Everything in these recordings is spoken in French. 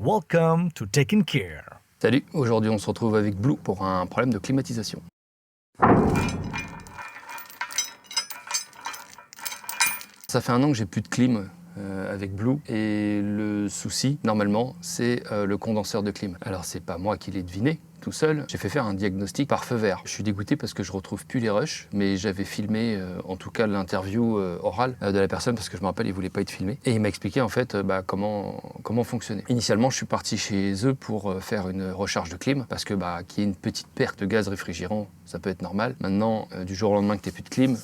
Welcome to Taking Care. Salut, aujourd'hui on se retrouve avec Blue pour un problème de climatisation. Ça fait 1 an que j'ai plus de clim avec Blue et le souci, normalement, c'est le condenseur de clim. Alors c'est pas moi qui l'ai deviné tout seul, j'ai fait faire un diagnostic par feu vert. Je suis dégoûté parce que je retrouve plus les rushs, mais j'avais filmé en tout cas l'interview orale de la personne parce que je me rappelle il voulait pas être filmé. Et il m'a expliqué en fait comment fonctionner. Initialement je suis parti chez eux pour faire une recharge de clim parce que qu'il y ait une petite perte de gaz réfrigérant, ça peut être normal. Maintenant, du jour au lendemain que tu n'aies plus de clim,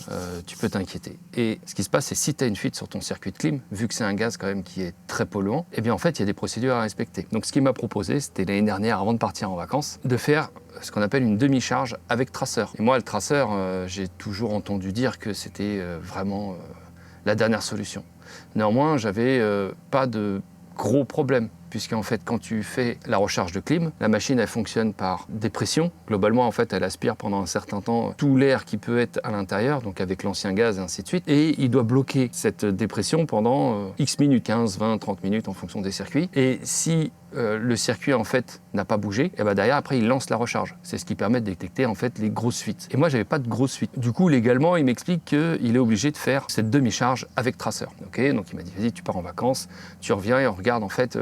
tu peux t'inquiéter. Et ce qui se passe, c'est si tu as une fuite sur ton circuit de clim, vu que c'est un gaz quand même qui est très polluant, eh bien en fait, il y a des procédures à respecter. Donc ce qu'il m'a proposé, c'était l'année dernière, avant de partir en vacances, de faire ce qu'on appelle une demi-charge avec traceur. Et moi, le traceur, j'ai toujours entendu dire que c'était vraiment la dernière solution. Néanmoins, j'avais pas de gros problèmes, puisqu'en fait, quand tu fais la recharge de clim, la machine, elle fonctionne par dépression. Globalement, en fait, elle aspire pendant un certain temps tout l'air qui peut être à l'intérieur, donc avec l'ancien gaz et ainsi de suite. Et il doit bloquer cette dépression pendant X minutes, 15, 20, 30 minutes en fonction des circuits. Et si le circuit en fait n'a pas bougé, et derrière après il lance la recharge. C'est ce qui permet de détecter en fait les grosses fuites. Et moi j'avais pas de grosses fuites. Du coup légalement il m'explique qu'il est obligé de faire cette demi-charge avec traceur. Ok, donc il m'a dit vas-y tu pars en vacances, tu reviens et on regarde en fait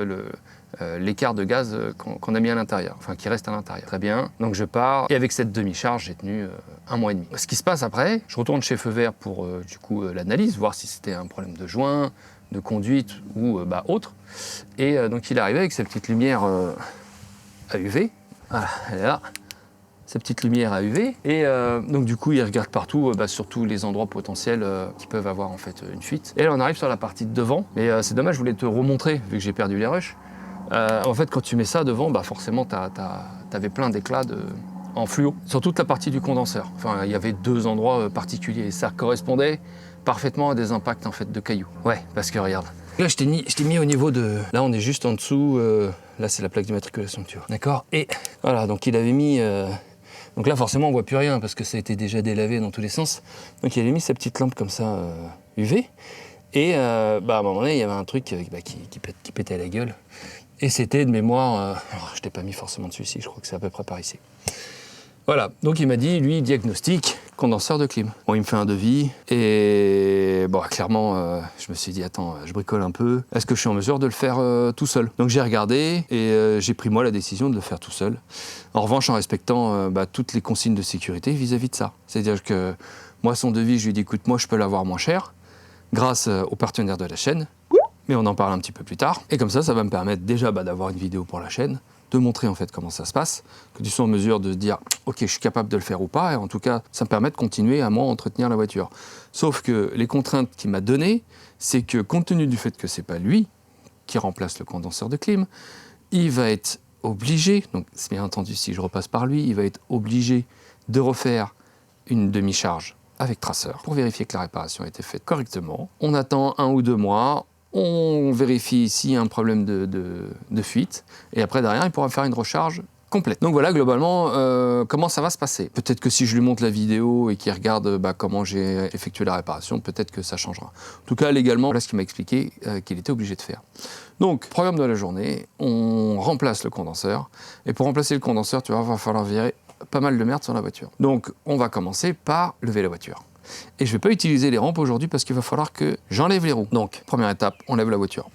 l'écart de gaz qu'on a mis à l'intérieur, enfin qui reste à l'intérieur. Très bien, donc je pars et avec cette demi-charge j'ai tenu 1 mois et demi. Ce qui se passe après, je retourne chez Feu Vert pour du coup l'analyse, voir si c'était un problème de joint, de conduite ou autre. Et donc il est arrivé avec sa petite lumière à UV. Voilà, elle est là. Sa petite lumière à UV. Et donc du coup il regarde partout, sur tous les endroits potentiels qui peuvent avoir en fait une fuite. Et là on arrive sur la partie de devant. Mais c'est dommage, je voulais te remontrer vu que j'ai perdu les rushs. En fait quand tu mets ça devant, forcément t'avais plein d'éclats en fluo sur toute la partie du condenseur. Enfin il y avait 2 endroits particuliers et ça correspondait parfaitement à des impacts en fait de cailloux. Ouais, parce que regarde. Là, je t'ai mis au niveau de... Là, on est juste en dessous. Là, c'est la plaque d'immatriculation, tu vois. D'accord. Et voilà, donc il avait mis... Donc là, forcément, on voit plus rien parce que ça a été déjà délavé dans tous les sens. Donc il avait mis sa petite lampe comme ça, UV. Et à un moment donné, il y avait un truc qui pétait à la gueule. Et c'était de mémoire... alors, je t'ai pas mis forcément dessus ici, je crois que c'est à peu près par ici. Voilà, donc il m'a dit, lui, diagnostic, condenseur de clim. Bon, il me fait un devis, et clairement, je me suis dit, attends, je bricole un peu, est-ce que je suis en mesure de le faire tout seul? Donc j'ai regardé, et j'ai pris moi la décision de le faire tout seul. En revanche, en respectant toutes les consignes de sécurité vis-à-vis de ça. C'est-à-dire que moi, son devis, je lui ai dit, écoute, moi, je peux l'avoir moins cher, grâce aux partenaires de la chaîne, mais on en parle un petit peu plus tard. Et comme ça va me permettre déjà d'avoir une vidéo pour la chaîne, de montrer en fait comment ça se passe, que tu sois en mesure de dire ok je suis capable de le faire ou pas, et en tout cas ça me permet de continuer à moi entretenir la voiture. Sauf que les contraintes qu'il m'a données, c'est que compte tenu du fait que c'est pas lui qui remplace le condenseur de clim, il va être obligé, donc c'est bien entendu si je repasse par lui, il va être obligé de refaire une demi-charge avec traceur pour vérifier que la réparation a été faite correctement. On attend 1 ou 2 mois, on vérifie s'il y a un problème de fuite, et après derrière il pourra faire une recharge complète. Donc voilà globalement comment ça va se passer. Peut-être que si je lui montre la vidéo et qu'il regarde comment j'ai effectué la réparation, peut-être que ça changera. En tout cas légalement, voilà ce qu'il m'a expliqué qu'il était obligé de faire. Donc programme de la journée, on remplace le condenseur, et pour remplacer le condenseur, tu vois, va falloir virer pas mal de merde sur la voiture. Donc on va commencer par lever la voiture. Et je ne vais pas utiliser les rampes aujourd'hui parce qu'il va falloir que j'enlève les roues. Donc, première étape, on lève la voiture.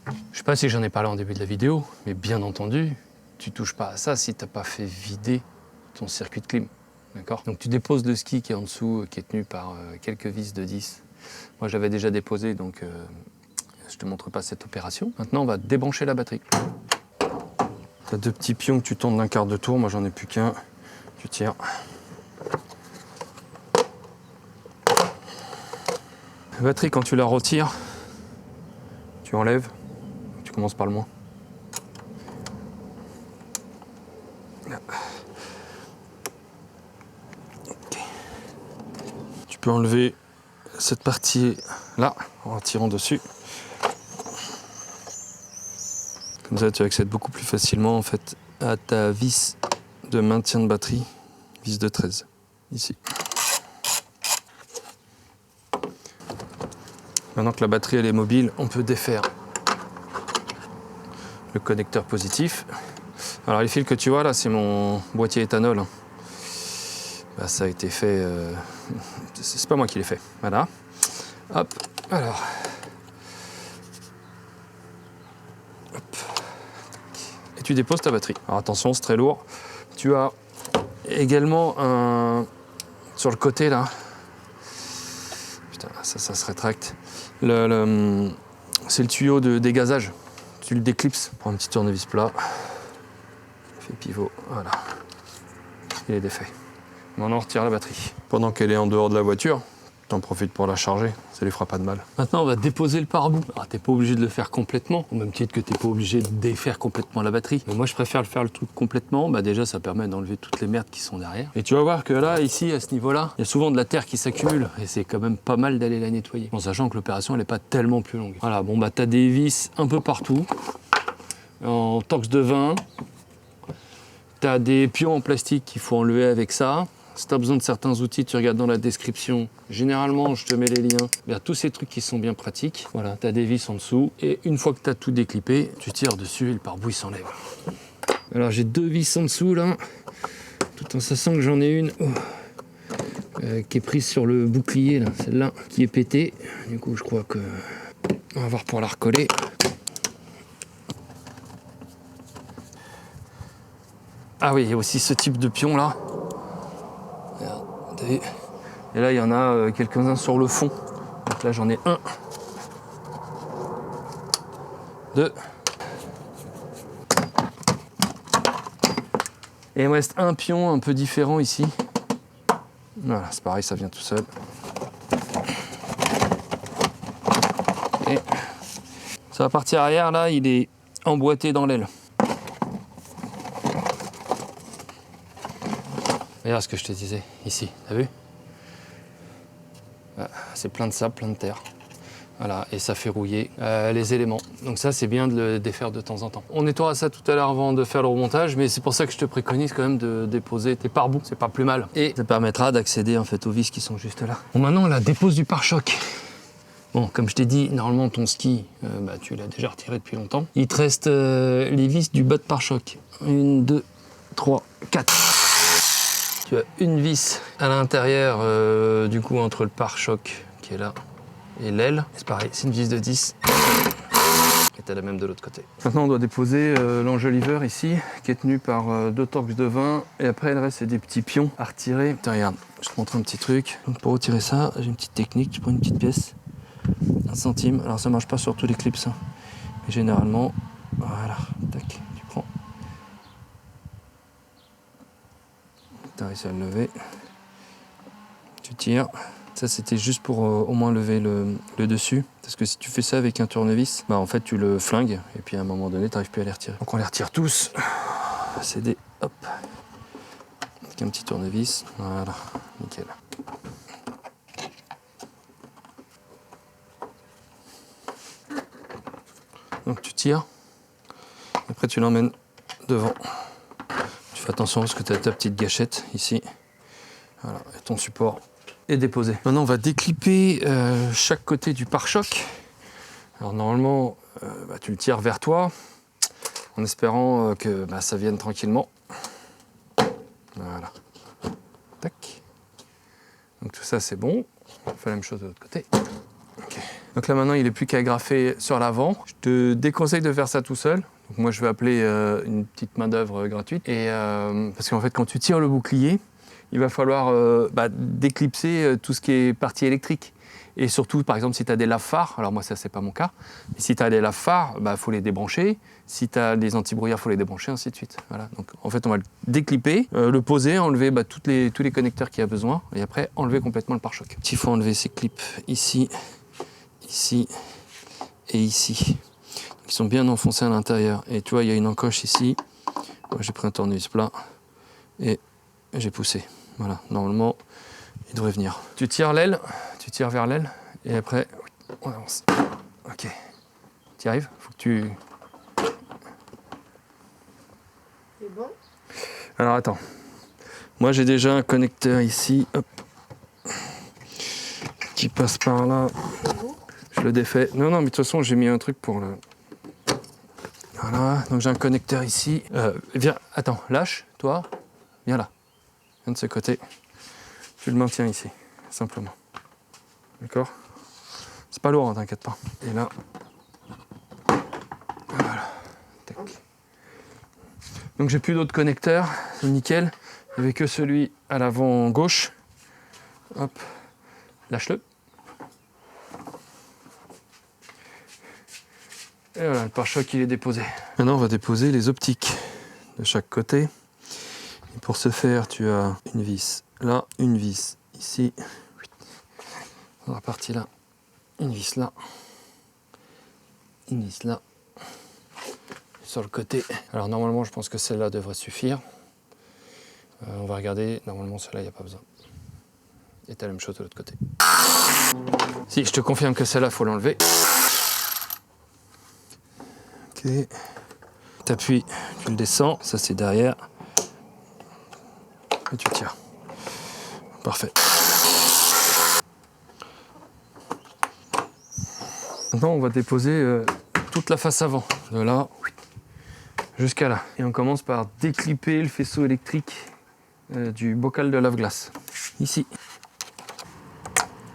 Je ne sais pas si j'en ai parlé en début de la vidéo, mais bien entendu, tu ne touches pas à ça si tu n'as pas fait vider ton circuit de clim. D'accord ? Donc tu déposes le ski qui est en dessous, qui est tenu par quelques vis de 10. Moi, je l'avais déjà déposé, donc... je te montre pas cette opération. Maintenant, on va débrancher la batterie. Tu as 2 petits pions que tu tournes d'un quart de tour. Moi, j'en ai plus qu'un. Tu tires. La batterie, quand tu la retires, tu enlèves. Tu commences par le moins. Okay. Tu peux enlever cette partie-là en tirant dessus. Comme ça, tu accèdes beaucoup plus facilement en fait à ta vis de maintien de batterie, vis de 13, ici. Maintenant que la batterie elle est mobile, on peut défaire le connecteur positif. Alors les fils que tu vois là, c'est mon boîtier éthanol. Bah, ça a été fait, c'est pas moi qui l'ai fait. Voilà. Hop, alors. Hop. Et tu déposes ta batterie. Alors attention, c'est très lourd. Tu as également un sur le côté là. Putain, ça se rétracte. C'est le tuyau de dégazage. Tu le déclipses. Prends un petit tournevis plat. Fais pivot. Voilà. Il est défait. Maintenant, on retire la batterie. Pendant qu'elle est en dehors de la voiture, t'en profites pour la charger. Ça lui fera pas de mal. Maintenant, on va déposer le pare-boue. Alors, t'es pas obligé de le faire complètement, au même titre que t'es pas obligé de défaire complètement la batterie. Mais moi, je préfère le faire le truc complètement. Bah, déjà, ça permet d'enlever toutes les merdes qui sont derrière. Et tu vas voir que là, ici, à ce niveau-là, il y a souvent de la terre qui s'accumule. Et c'est quand même pas mal d'aller la nettoyer. En sachant que l'opération, elle est pas tellement plus longue. Voilà, bon, bah, t'as des vis un peu partout. En torx de 20. T'as des pions en plastique qu'il faut enlever avec ça. Si tu as besoin de certains outils, tu regardes dans la description. Généralement, je te mets les liens vers tous ces trucs qui sont bien pratiques. Voilà, tu as des vis en dessous. Et une fois que tu as tout déclippé, tu tires dessus et le pare-boue il s'enlève. Alors j'ai 2 vis en dessous là, tout en sachant que j'en ai une qui est prise sur le bouclier, là, celle-là, qui est pétée. Du coup, je crois que on va voir pour la recoller. Ah oui, il y a aussi ce type de pion là. Et là, il y en a quelques-uns sur le fond. Donc là, j'en ai 1, 2. Et il me reste un pion un peu différent ici. Voilà, c'est pareil, ça vient tout seul. Et sur la partie arrière, là, il est emboîté dans l'aile. Regarde ce que je te disais, ici, t'as vu? C'est plein de sable, plein de terre. Voilà, et ça fait rouiller les éléments. Donc ça, c'est bien de le défaire de temps en temps. On nettoiera ça tout à l'heure avant de faire le remontage, mais c'est pour ça que je te préconise quand même de déposer tes pare-boues. C'est pas plus mal. Et ça permettra d'accéder en fait aux vis qui sont juste là. Bon, maintenant, la dépose du pare-choc. Bon, comme je t'ai dit, normalement, ton ski, tu l'as déjà retiré depuis longtemps. Il te reste les vis du bas de pare-choc. 1, 2, 3, 4. Tu as une vis à l'intérieur, du coup, entre le pare-choc qui est là et l'aile. C'est pareil, c'est une vis de 10. Et t'as la même de l'autre côté. Maintenant, on doit déposer l'enjoliveur ici, qui est tenu par 2 torx de 20. Et après, le reste, c'est des petits pions à retirer. Tiens, regarde, je te montre un petit truc. Donc, pour retirer ça, j'ai une petite technique. Tu prends une petite pièce, 1 centime. Alors, ça marche pas sur tous les clips, hein. Mais généralement, voilà, tac, tu prends. Tu as réussi à le lever. Tu tires. Ça, c'était juste pour au moins lever le dessus. Parce que si tu fais ça avec un tournevis, en fait, tu le flingues. Et puis, à un moment donné, tu n'arrives plus à les retirer. Donc, on les retire tous. C'est des... Hop. Avec un petit tournevis. Voilà. Nickel. Donc, tu tires. Après, tu l'emmènes devant. Tu fais attention parce que tu as ta petite gâchette ici. Voilà. Et ton support est déposé. Maintenant, on va déclipper chaque côté du pare-choc. Alors, normalement, tu le tires vers toi en espérant que ça vienne tranquillement. Voilà. Tac. Donc, tout ça, c'est bon. On fait la même chose de l'autre côté. Okay. Donc là, maintenant, il n'est plus qu'à agrafer sur l'avant. Je te déconseille de faire ça tout seul. Donc, moi, je vais appeler une petite main-d'œuvre gratuite. Et, parce qu'en fait, quand tu tires le bouclier, il va falloir déclipser tout ce qui est partie électrique. Et surtout, par exemple, si tu as des lave-phares, alors moi, ça, c'est pas mon cas, mais si tu as des lave-phares, faut les débrancher. Si tu as des antibrouillards, il faut les débrancher, ainsi de suite. Voilà. Donc, en fait, on va le déclipper, le poser, enlever tous les connecteurs qu'il y a besoin, et après, enlever complètement le pare-choc. Il faut enlever ces clips ici, ici et ici. Donc, ils sont bien enfoncés à l'intérieur. Et tu vois, il y a une encoche ici. Moi, j'ai pris un tournevis plat et j'ai poussé. Voilà, normalement, il devrait venir. Tu tires l'aile, tu tires vers l'aile, et après, on avance. Ok. Tu y arrives? Faut que tu... C'est bon? Alors attends. Moi j'ai déjà un connecteur ici, hop, qui passe par là. Je le défais. Non, mais de toute façon j'ai mis un truc pour le... Voilà, donc j'ai un connecteur ici. Viens, attends, lâche, toi. Viens là. Viens de ce côté. Tu le maintiens ici, simplement. D'accord? C'est pas lourd, hein, t'inquiète pas. Et là... Voilà. Tac. Donc j'ai plus d'autres connecteurs, c'est nickel. Il n'y avait que celui à l'avant gauche. Hop, lâche-le. Et voilà, le pare-choc il est déposé. Maintenant on va déposer les optiques de chaque côté. Et pour ce faire, tu as une vis là, une vis ici. On va partir là, une vis là, une vis là. Sur le côté. Alors normalement je pense que celle-là devrait suffire. On va regarder, normalement celle-là il n'y a pas besoin. Et t'as la même chose de l'autre côté. Si, je te confirme que celle-là, il faut l'enlever. Ok. T'appuies, tu le descends, ça c'est derrière. Et tu tires. Parfait. Maintenant, on va déposer toute la face avant. De là jusqu'à là. Et on commence par déclipper le faisceau électrique du bocal de lave-glace. Ici.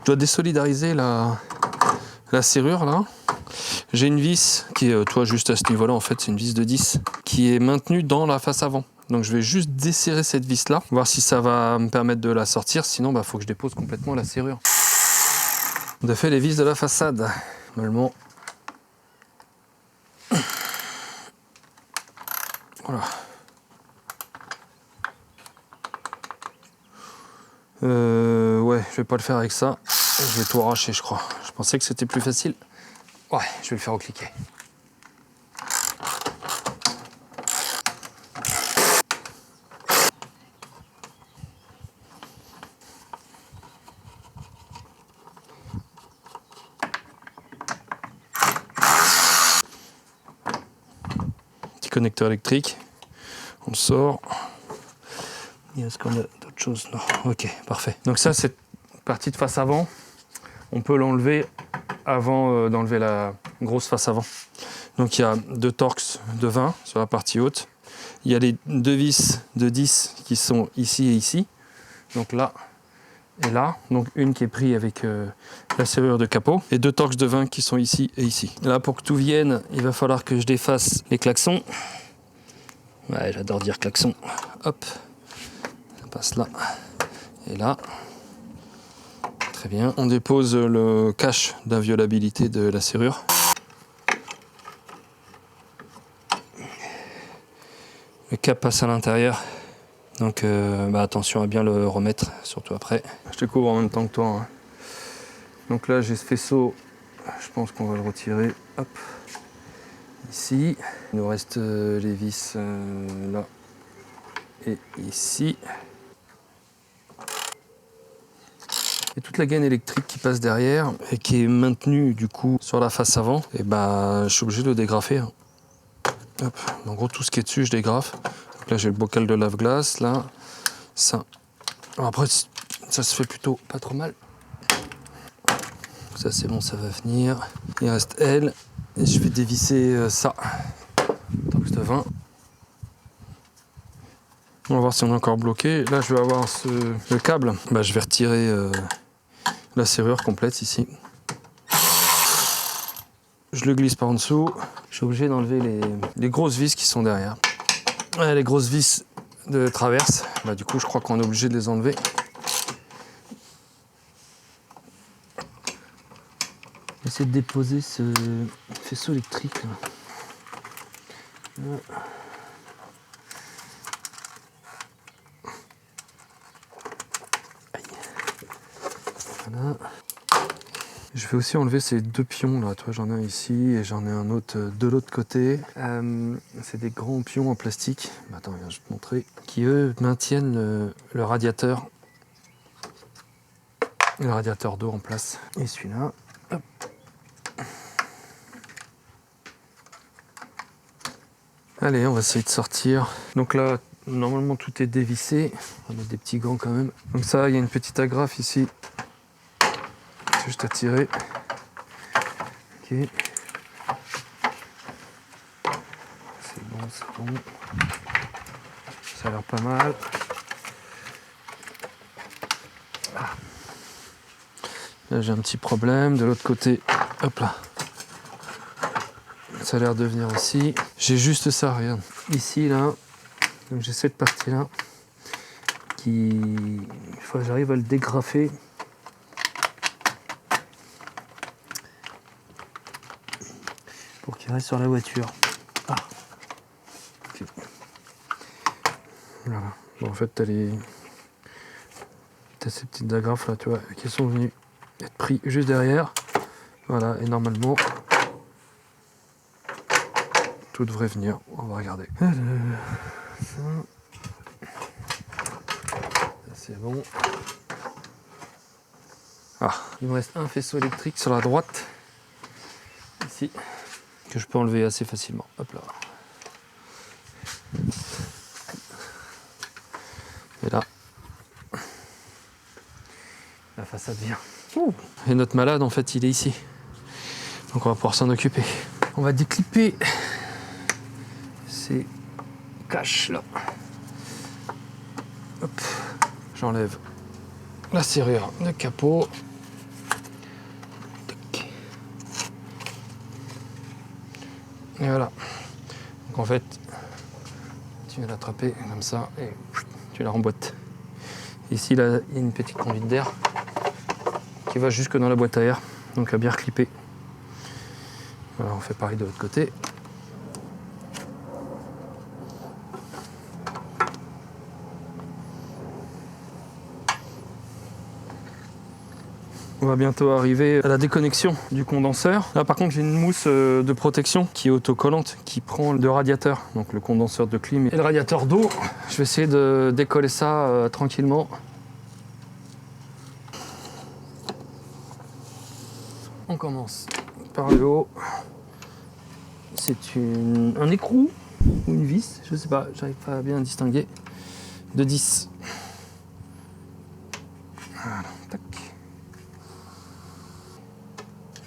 Je dois désolidariser la serrure là. J'ai une vis qui est, toi, juste à ce niveau-là, en fait, c'est une vis de 10 qui est maintenue dans la face avant. Donc je vais juste desserrer cette vis là, voir si ça va me permettre de la sortir. Sinon, il faut que je dépose complètement la serrure. On a fait les vis de la façade. Normalement. Voilà. Ouais, je vais pas le faire avec ça. Je vais tout arracher, je crois. Je pensais que c'était plus facile. Ouais, je vais le faire au cliquet. Petit connecteur électrique. On le sort. Est-ce qu'on a d'autres choses? Non. Ok, parfait. Donc ça, cette partie de face avant, on peut l'enlever avant d'enlever la grosse face avant. Donc il y a 2 Torx de 20 sur la partie haute. Il y a les 2 vis de 10 qui sont ici et ici. Donc là et là. Donc une qui est prise avec la serrure de capot. Et 2 Torx de 20 qui sont ici et ici. Là, pour que tout vienne, il va falloir que je défasse les klaxons. Ouais, j'adore dire klaxon. Hop. Ça passe là et là. Très bien. On dépose le cache d'inviolabilité de la serrure. Le cap passe à l'intérieur. Donc attention à bien le remettre, surtout après. Je te couvre en même temps que toi. Hein. Donc là j'ai ce faisceau, je pense qu'on va le retirer. Hop. Ici. Il nous reste les vis là et ici. Et toute la gaine électrique qui passe derrière et qui est maintenue du coup sur la face avant, et je suis obligé de le dégrafer. Hein. Hop. En gros, tout ce qui est dessus, je dégrafe. Donc là, j'ai le bocal de lave-glace, là, ça. Alors après, ça se fait plutôt pas trop mal. Ça, c'est bon, ça va venir. Il reste elle. Et je vais dévisser ça. Torx de 20. On va voir si on est encore bloqué. Là, je vais avoir le câble. Je vais retirer la serrure complète ici. Je le glisse par en dessous. Je suis obligé d'enlever les grosses vis qui sont derrière. Ouais, les grosses vis de traverse. Du coup, je crois qu'on est obligé de les enlever. Essayer de déposer ce faisceau électrique. Là. Voilà. Je vais aussi enlever ces 2 pions là. Toi, j'en ai un ici et j'en ai un autre de l'autre côté. C'est des grands pions en plastique. Attends, je vais te montrer. Qui eux maintiennent le radiateur. Le radiateur d'eau en place. Et celui-là. Hop. Allez, on va essayer de sortir. Donc là, Normalement, tout est dévissé. On va mettre des petits gants quand même. Donc ça, il y a une petite agrafe ici. C'est juste à tirer. Ok. C'est bon, c'est bon. Ça a l'air pas mal. Ah. Là, j'ai un petit problème. De l'autre côté, hop là. Ça a l'air de venir aussi. J'ai juste ça, regarde. Ici, là, donc j'ai cette partie-là qui... Il faut que j'arrive à le dégrafer. Pour qu'il reste sur la voiture. Ah. Okay. Voilà. Bon, en fait, t'as ces petites agrafes là, tu vois, qui sont venues être pris juste derrière. Voilà, et normalement, tout devrait venir. On va regarder. Ça, c'est bon. Ah, il me reste un faisceau électrique sur la droite. Ici. Que je peux enlever assez facilement. Hop là. Et là, la façade vient. Ouh. Et notre malade, en fait, il est ici. Donc on va pouvoir s'en occuper. On va déclipper ces caches là. Hop. J'enlève la serrure de capot. Et voilà. Donc en fait, tu viens l'attraper comme ça et tu la remboîtes. Ici, là, il y a une petite conduite d'air qui va jusque dans la boîte à air, donc à bien reclipper. Voilà, on fait pareil de l'autre côté. On va bientôt arriver à la déconnexion du condenseur. Là par contre j'ai une mousse de protection qui est autocollante, qui prend le radiateur, donc le condenseur de clim et le radiateur d'eau. Je vais essayer de décoller ça tranquillement. On commence par le haut. C'est un écrou ou une vis, je sais pas, j'arrive pas à bien distinguer. De 10. Voilà, tac.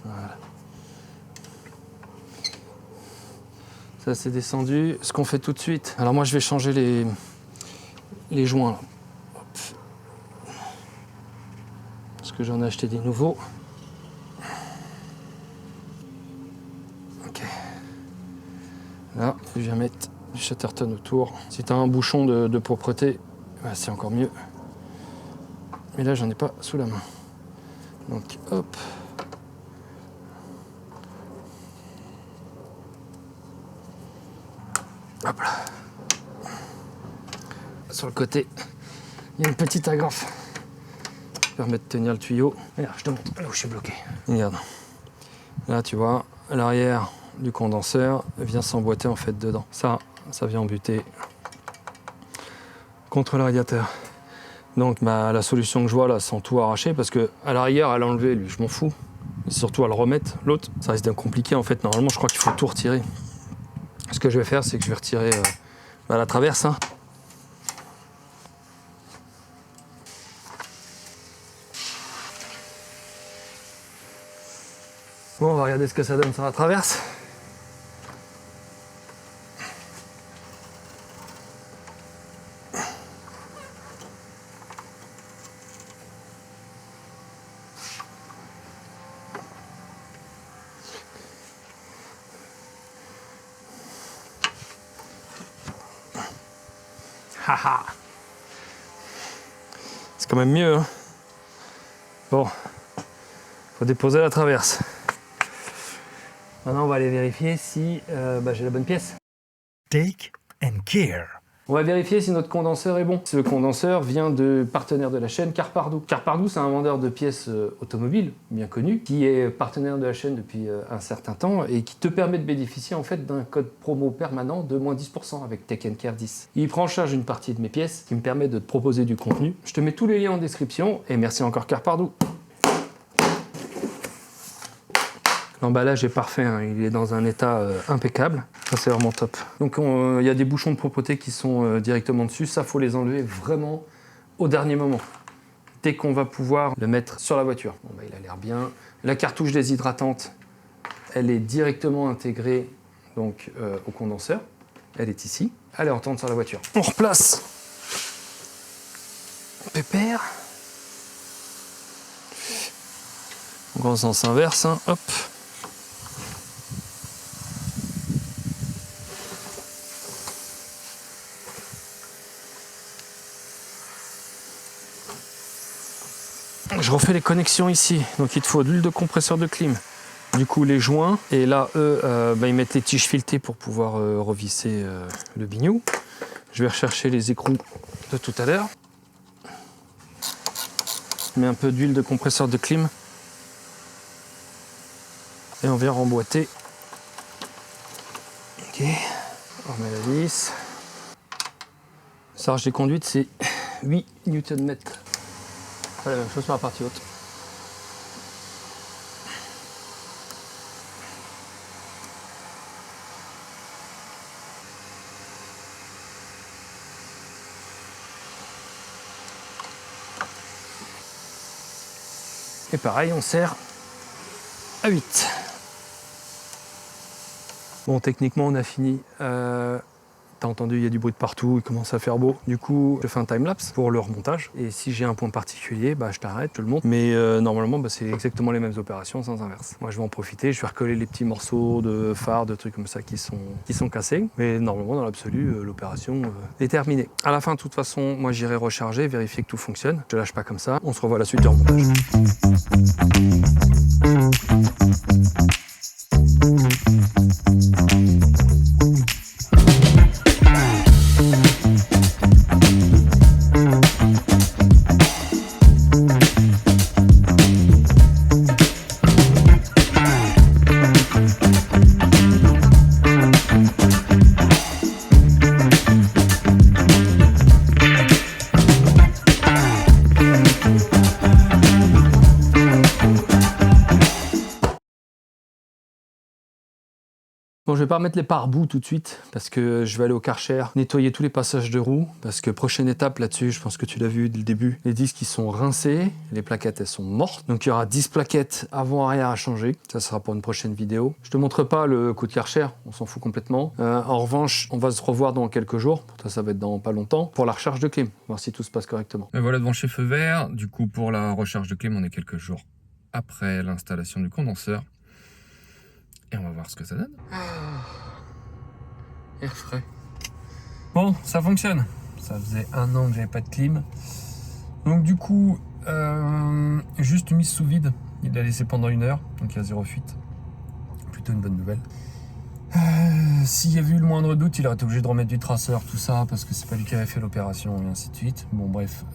Voilà. Ça c'est descendu. Ce qu'on fait tout de suite. Alors moi je vais changer les joints là. Hop. Parce que j'en ai acheté des nouveaux. Ok. Là, je viens mettre du Chatterton autour. Si tu as un bouchon de propreté, bah, c'est encore mieux. Mais là j'en ai pas sous la main. Donc hop. Hop là. Sur le côté, il y a une petite agrafe qui permet de tenir le tuyau. Regarde, je te montre là où je suis bloqué. Regarde. Là, tu vois, l'arrière du condenseur vient s'emboîter en fait dedans. Ça vient embuter contre le radiateur. Donc la solution que je vois là, sans tout arracher, parce que à l'arrière, à l'enlever, lui, je m'en fous. Mais surtout à le remettre, l'autre, ça risque d'être compliqué en fait. Normalement, je crois qu'il faut tout retirer. Ce que je vais faire, c'est que je vais retirer la traverse. Hein. Bon, on va regarder ce que ça donne sur la traverse. Haha. C'est quand même mieux. Hein. Bon, faut déposer la traverse. Maintenant, on va aller vérifier si j'ai la bonne pièce. Take and care. On va vérifier si notre condenseur est bon. Ce condenseur vient de partenaire de la chaîne Carpardou. Carpardou, c'est un vendeur de pièces automobiles bien connu, qui est partenaire de la chaîne depuis un certain temps et qui te permet de bénéficier en fait d'un code promo permanent de moins 10% avec Take and Care 10. Il prend en charge une partie de mes pièces qui me permet de te proposer du contenu. Je te mets tous les liens en description et merci encore Carpardou. L'emballage est parfait, hein. Il est dans un état impeccable. Ça, c'est vraiment top. Donc, il y a des bouchons de propreté qui sont directement dessus. Ça, faut les enlever vraiment au dernier moment. Dès qu'on va pouvoir le mettre sur la voiture. Bon, bah, il a l'air bien. La cartouche déshydratante, elle est directement intégrée donc, au condenseur. Elle est ici. Allez, on retourne sur la voiture. On replace. Pépère. Donc en sens inverse, hein. Hop. Je refais les connexions ici. Donc il te faut de l'huile de compresseur de clim. Du coup les joints. Et là, eux, ils mettent les tiges filetées pour pouvoir revisser le bignou. Je vais rechercher les écrous de tout à l'heure. Je mets un peu d'huile de compresseur de clim. Et on vient remboîter. Ok. On remet la vis. Charge des conduites, c'est 8 Nm. La même chose sur la partie haute. Et pareil, on serre à 8. Bon, techniquement, on a fini. T'as entendu, il y a du bruit de partout, il commence à faire beau. Du coup, je fais un time-lapse pour le remontage. Et si j'ai un point particulier, bah, je t'arrête, je le monte. Mais normalement, bah, c'est exactement les mêmes opérations, sans inverse. Moi, je vais en profiter, je vais recoller les petits morceaux de phare, de trucs comme ça qui sont cassés. Mais normalement, dans l'absolu, l'opération est terminée. À la fin, de toute façon, moi, j'irai recharger, vérifier que tout fonctionne. Je lâche pas comme ça. On se revoit à la suite du remontage. Bon, je vais pas remettre les pare-boues tout de suite parce que je vais aller au Karcher nettoyer tous les passages de roues parce que prochaine étape là-dessus, je pense que tu l'as vu dès le début, les disques ils sont rincés, les plaquettes elles sont mortes. Donc il y aura 10 plaquettes avant-arrière à changer. Ça sera pour une prochaine vidéo. Je te montre pas le coup de Karcher, on s'en fout complètement. En revanche, on va se revoir dans quelques jours. Ça va être dans pas longtemps pour la recharge de clim, voir si tout se passe correctement. Et voilà devant chez Feu Vert. Du coup, pour la recharge de clim, on est quelques jours après l'installation du condenseur. Et on va voir ce que ça donne. Air frais. Bon, ça fonctionne. Ça faisait 1 an que j'avais pas de clim. Donc du coup, juste mise sous vide. Il l'a laissé pendant 1 heure, donc il y a 0 fuite. Plutôt une bonne nouvelle. S'il y avait eu le moindre doute, il aurait été obligé de remettre du traceur, tout ça, parce que c'est pas lui qui avait fait l'opération, et ainsi de suite. Bon, bref,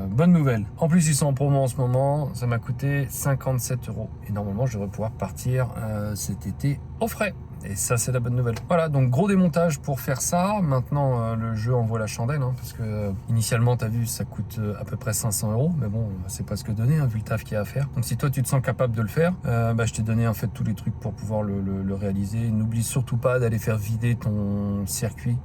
bonne nouvelle. En plus, ils sont en promo en ce moment, ça m'a coûté 57 €. Et normalement, je devrais pouvoir partir cet été en frais. Et ça, c'est la bonne nouvelle. Voilà, donc gros démontage pour faire ça. Maintenant, le jeu envoie la chandelle, hein, parce que initialement, tu as vu, ça coûte à peu près 500 €. Mais bon, c'est pas ce que donner, hein, vu le taf qu'il y a à faire. Donc si toi, tu te sens capable de le faire, bah, je t'ai donné en fait tous les trucs pour pouvoir le réaliser. N'oublie surtout pas d'aller faire vider ton circuit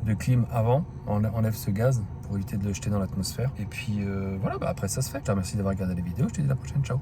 de clim avant. Enlève ce gaz pour éviter de le jeter dans l'atmosphère. Et puis voilà, bah, après ça se fait. Je te remercie d'avoir regardé les vidéos. Je te dis à la prochaine. Ciao.